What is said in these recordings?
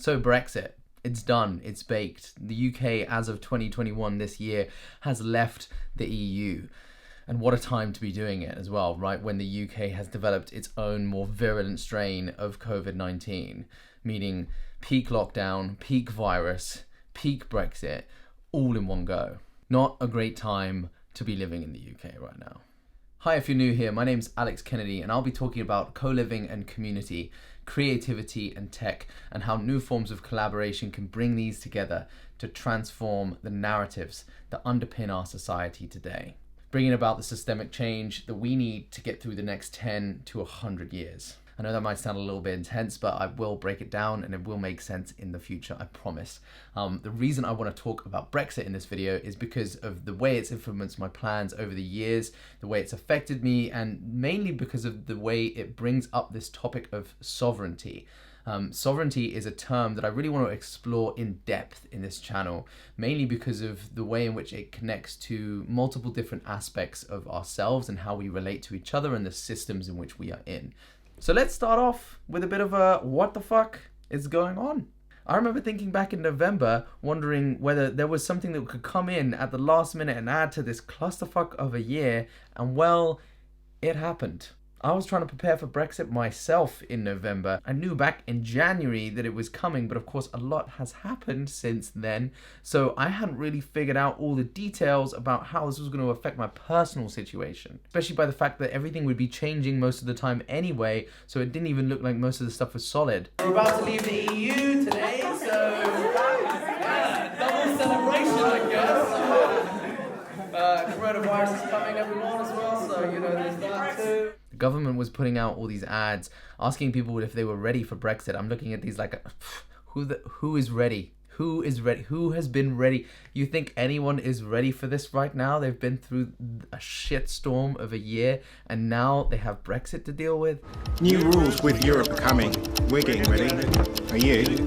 So Brexit, it's done, it's baked. The UK, as of 2021 this year, has left the EU. And what a time to be doing it as well, right? When the UK has developed its own more virulent strain of COVID-19, meaning peak lockdown, peak virus, peak Brexit, all in one go. Not a great time to be living in the UK right now. Hi, if you're new here, my name's Alex Kennedy, and I'll be talking about co-living and community, creativity and tech, and how new forms of collaboration can bring these together to transform the narratives that underpin our society today, bringing about the systemic change that we need to get through the next 10 to 100 years. I know that might sound a little bit intense, but I will break it down and it will make sense in the future, I promise. The reason I want to talk about Brexit in this video is because of the way it's influenced my plans over the years, the way it's affected me, and mainly because of the way it brings up this topic of sovereignty. Sovereignty is a term that I really want to explore in depth in this channel, mainly because of the way in which it connects to multiple different aspects of ourselves and how we relate to each other and the systems in which we are in. So let's start off with a bit of a what the fuck is going on? I remember thinking back in November, wondering whether there was something that could come in at the last minute and add to this clusterfuck of a year, and well, it happened. I was trying to prepare for Brexit myself in November. I knew back in January that it was coming, but of course a lot has happened since then. So I hadn't really figured out all the details about how this was going to affect my personal situation, especially by the fact that everything would be changing most of the time anyway, so it didn't even look like most of the stuff was solid. We're about to leave the EU today, so yeah, double celebration, I guess. Coronavirus is coming, everyone, as well, so you know there's that too. The government was putting out all these ads asking people if they were ready for Brexit. I'm looking at these like, who is ready? Who is ready? Who has been ready? You think anyone is ready for this right now? They've been through a shitstorm of a year and now they have Brexit to deal with. New rules with Europe are coming. We're getting ready. Are you?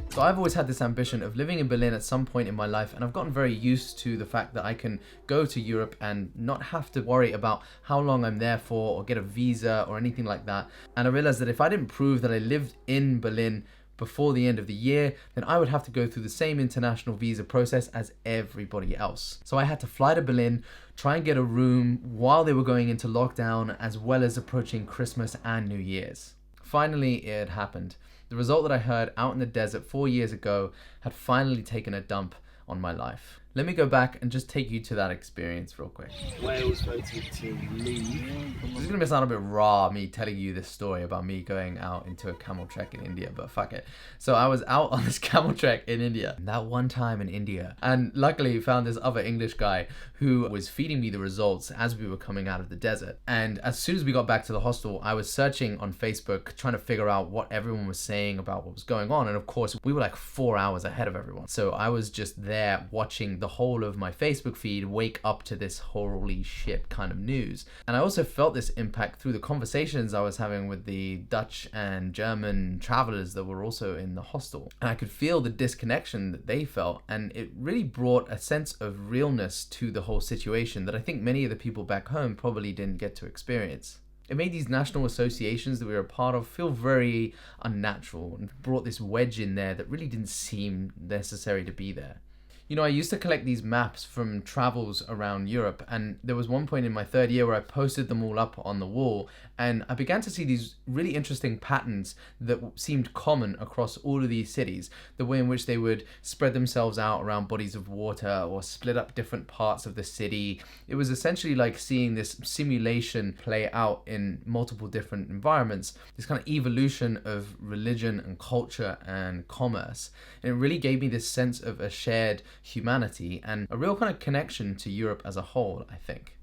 So I've always had this ambition of living in Berlin at some point in my life, and I've gotten very used to the fact that I can go to Europe and not have to worry about how long I'm there for or get a visa or anything like that. And I realized that if I didn't prove that I lived in Berlin before the end of the year, then I would have to go through the same international visa process as everybody else. So I had to fly to Berlin, try and get a room while they were going into lockdown, as well as approaching Christmas and New Year's. Finally, it had happened. The result that I heard out in the desert 4 years ago had finally taken a dump on my life. Let me go back and just take you to that experience real quick. Wales voted to leave. This is going to sound a bit raw, me telling you this story about me going out into a camel trek in India, but fuck it. So I was out on this camel trek in India, that one time in India, and luckily found this other English guy who was feeding me the results as we were coming out of the desert. And as soon as we got back to the hostel, I was searching on Facebook, trying to figure out what everyone was saying about what was going on. And of course, we were like 4 hours ahead of everyone. So I was just there watching the whole of my Facebook feed wake up to this holy shit kind of news. And I also felt this impact through the conversations I was having with the Dutch and German travelers that were also in the hostel. And I could feel the disconnection that they felt, and it really brought a sense of realness to the whole situation that I think many of the people back home probably didn't get to experience. It made these national associations that we were a part of feel very unnatural and brought this wedge in there that really didn't seem necessary to be there. You know, I used to collect these maps from travels around Europe, and there was one point in my third year where I posted them all up on the wall, and I began to see these really interesting patterns that seemed common across all of these cities. The way in which they would spread themselves out around bodies of water or split up different parts of the city. It was essentially like seeing this simulation play out in multiple different environments, this kind of evolution of religion and culture and commerce. And it really gave me this sense of a shared humanity and a real kind of connection to Europe as a whole, I think.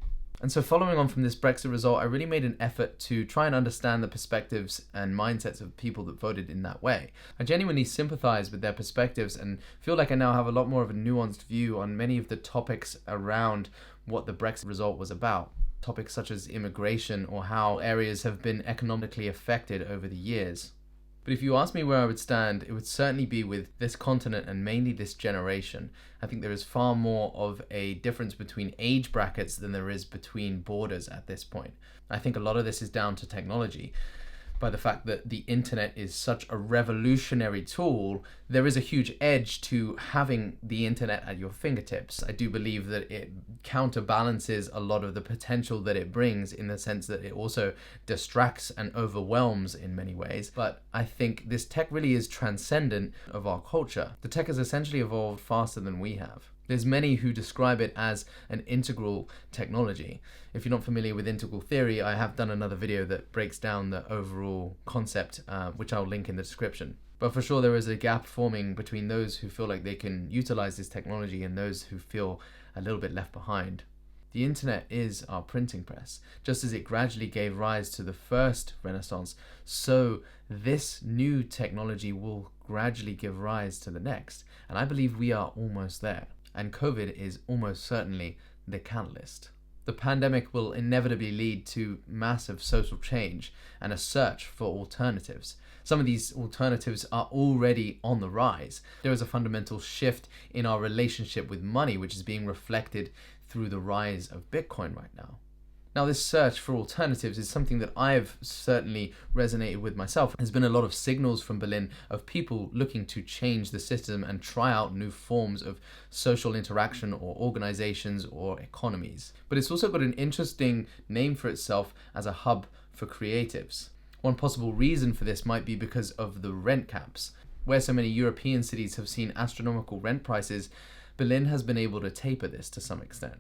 And so following on from this Brexit result, I really made an effort to try and understand the perspectives and mindsets of people that voted in that way. I genuinely sympathize with their perspectives and feel like I now have a lot more of a nuanced view on many of the topics around what the Brexit result was about. Topics such as immigration or how areas have been economically affected over the years. But if you ask me where I would stand, it would certainly be with this continent and mainly this generation. I think there is far more of a difference between age brackets than there is between borders at this point. I think a lot of this is down to technology. by the fact that the internet is such a revolutionary tool, there is a huge edge to having the internet at your fingertips. I do believe that it counterbalances a lot of the potential that it brings, in the sense that it also distracts and overwhelms in many ways. But I think this tech really is transcendent of our culture. The tech has essentially evolved faster than we have. There's many who describe it as an integral technology. If you're not familiar with integral theory, I have done another video that breaks down the overall concept, which I'll link in the description. But for sure, there is a gap forming between those who feel like they can utilize this technology and those who feel a little bit left behind. The internet is our printing press. Just as it gradually gave rise to the first Renaissance, so this new technology will gradually give rise to the next. And I believe we are almost there. And COVID is almost certainly the catalyst. The pandemic will inevitably lead to massive social change and a search for alternatives. Some of these alternatives are already on the rise. There is a fundamental shift in our relationship with money, which is being reflected through the rise of Bitcoin right now. Now, this search for alternatives is something that I've certainly resonated with myself. There's been a lot of signals from Berlin of people looking to change the system and try out new forms of social interaction or organizations or economies. But it's also got an interesting name for itself as a hub for creatives. One possible reason for this might be because of the rent caps. Where so many European cities have seen astronomical rent prices, Berlin has been able to taper this to some extent.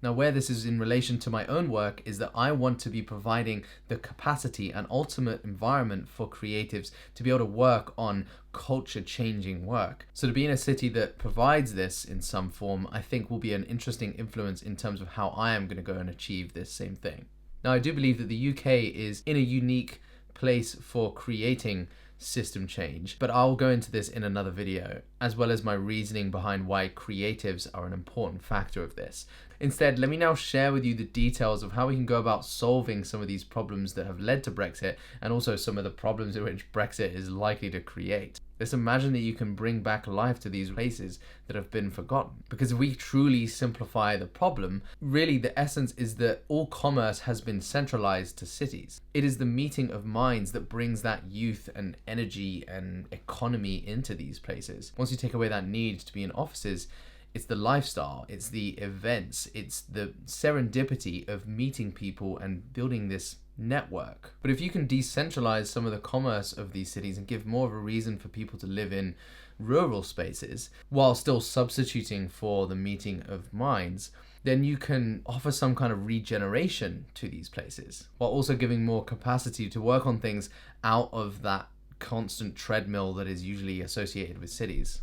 Now, where this is in relation to my own work is that I want to be providing the capacity and ultimate environment for creatives to be able to work on culture-changing work. So to be in a city that provides this in some form, I think will be an interesting influence in terms of how I am going to go and achieve this same thing. Now, I do believe that the UK is in a unique place for creating system change, but I'll go into this in another video, as well as my reasoning behind why creatives are an important factor of this. Instead, let me now share with you the details of how we can go about solving some of these problems that have led to Brexit, and also some of the problems in which Brexit is likely to create. Let's imagine that you can bring back life to these places that have been forgotten. Because if we truly simplify the problem, really the essence is that all commerce has been centralized to cities. It is the meeting of minds that brings that youth and energy and economy into these places. Once you take away that need to be in offices, it's the lifestyle, it's the events, it's the serendipity of meeting people and building this network. But if you can decentralize some of the commerce of these cities and give more of a reason for people to live in rural spaces while still substituting for the meeting of minds, then you can offer some kind of regeneration to these places while also giving more capacity to work on things out of that constant treadmill that is usually associated with cities.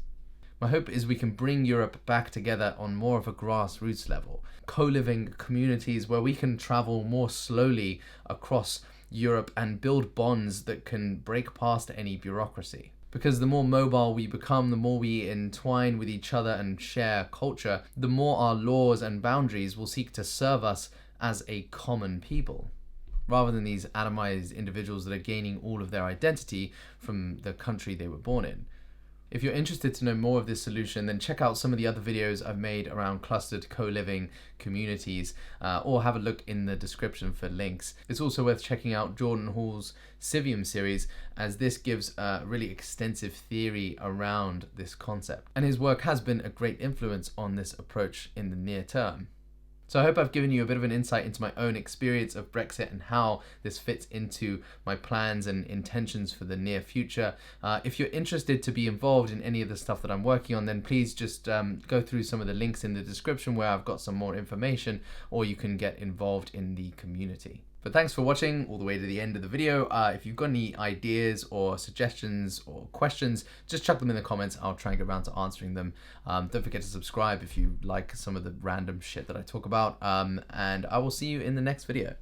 My hope is we can bring Europe back together on more of a grassroots level, co-living communities where we can travel more slowly across Europe and build bonds that can break past any bureaucracy. Because the more mobile we become, the more we entwine with each other and share culture, the more our laws and boundaries will seek to serve us as a common people, rather than these atomized individuals that are gaining all of their identity from the country they were born in. If you're interested to know more of this solution, then check out some of the other videos I've made around clustered co-living communities, or have a look in the description for links. It's also worth checking out Jordan Hall's Civium series, as this gives a really extensive theory around this concept. And his work has been a great influence on this approach in the near term. So I hope I've given you a bit of an insight into my own experience of Brexit and how this fits into my plans and intentions for the near future. If you're interested to be involved in any of the stuff that I'm working on, then please just go through some of the links in the description where I've got some more information, or you can get involved in the community. But thanks for watching all the way to the end of the video. If you've got any ideas or suggestions or questions, just chuck them in the comments. I'll try and get around to answering them. Don't forget to subscribe if you like some of the random shit that I talk about. And I will see you in the next video.